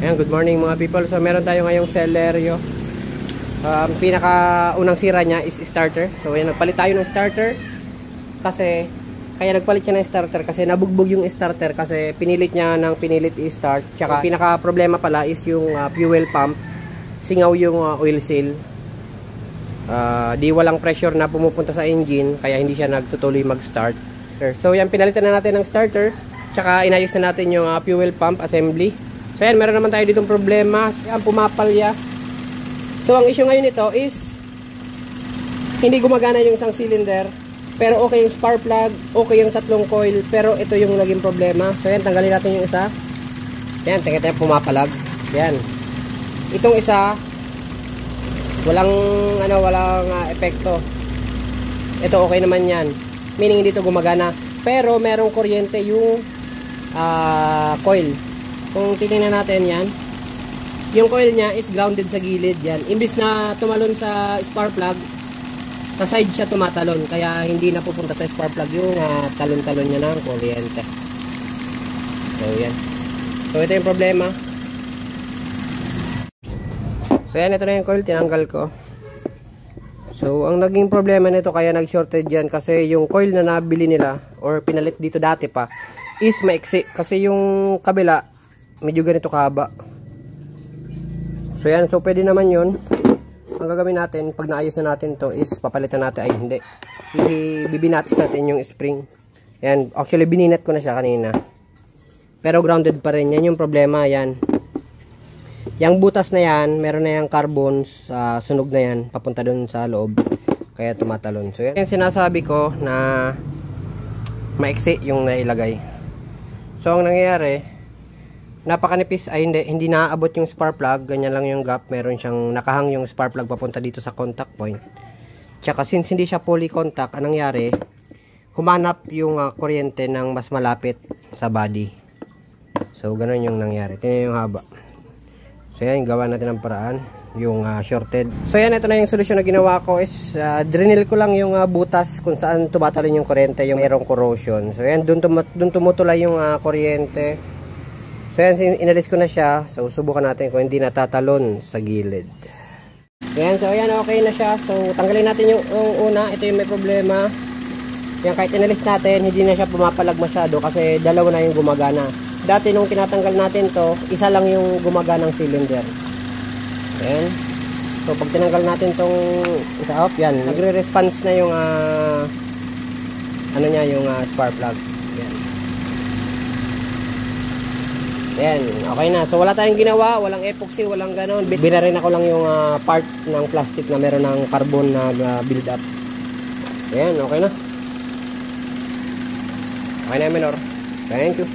Ayan, good morning mga people. So meron tayo ngayong Celerio. Pinaka-unang sira niya is starter. So ayan, nagpalit tayo ng starter. Kasi, kaya nagpalit siya ng starter kasi nabugbog yung starter kasi pinilit niya ng pinilit i-start. Tsaka pinaka-problema pala is yung fuel pump. Singaw yung oil seal. Di walang pressure na pumupunta sa engine kaya hindi siya nagtutuloy mag-start. So yan, pinalitan na natin ng starter. Tsaka inayos na natin yung fuel pump assembly. So yan, meron naman tayo ditong problema. Yan, pumapalya. So ang issue ngayon nito is hindi gumagana yung isang cylinder, pero okay yung spark plug, okay yung tatlong coil, pero ito yung naging problema. So yan, tanggalin natin yung isa. Yan, tingnan tayo pumapalag. Yan. Itong isa walang epekto. Ito okay naman yan. Meaning hindi ito gumagana. Pero merong kuryente yung coil. Kung titingnan natin yan, yung coil niya is grounded sa gilid yan. Imbis na tumalon sa spark plug, sa side siya tumatalon. Kaya hindi na pupunta sa spark plug yung talon-talon niya ng kuryente. So yan. So ito yung problema. So yan, ito na yung coil. Tinanggal ko. So ang naging problema nito kaya nag-shorted yan kasi yung coil na nabili nila or pinalit dito dati pa is maiksi. Kasi yung kabila medyo ganito kahaba. So yan, so pwede naman yun. Ang gagawin natin pag naayos na natin to is papalitan natin, ay hindi, bibinatis natin yung spring. Yan, actually bininat ko na siya kanina, pero grounded pa rin. Yan yung problema. Yan, yung butas na yan, meron na yung carbon sa sunog na yan papunta dun sa loob, kaya tumatalon. So yan yung sinasabi ko na maiksi yung nailagay. So ang nangyayari, napakanipis, ay hindi naaabot yung spark plug, ganyan lang yung gap, meron siyang nakahang yung spark plug papunta dito sa contact point. Tsaka since hindi siya fully contact, anong nangyari, humanap yung kuryente ng mas malapit sa body. So ganun yung nangyari. Tingnan yung haba. So yan, gawa natin ng paraan, yung shorted. So yan, ito na yung solusyon na ginawa ko is drinil ko lang yung butas kung saan tumatalon yung kuryente, yung merong corrosion. So yan, dun tumutulay yung kuryente. So yan, inalis ko na siya. So subukan natin kung hindi natatalon sa gilid. Yan, so yan, okay na siya. So tanggalin natin yung una. Ito yung may problema. Yan, kahit inalis natin, hindi na siya pumapalag masyado kasi dalawa na yung gumagana. Dati nung tinatanggal natin to, isa lang yung gumaganang cylinder. Yan. So pag tinanggal natin tong isa off, yan, nagre-response na yung yung spark plug. Yan. Yan, okay na. So wala tayong ginawa, walang epoxy, walang ganon. Binarin ako lang yung part ng plastic na meron ng carbon na build up. Yan, okay na. Okay na, Menor. Thank you.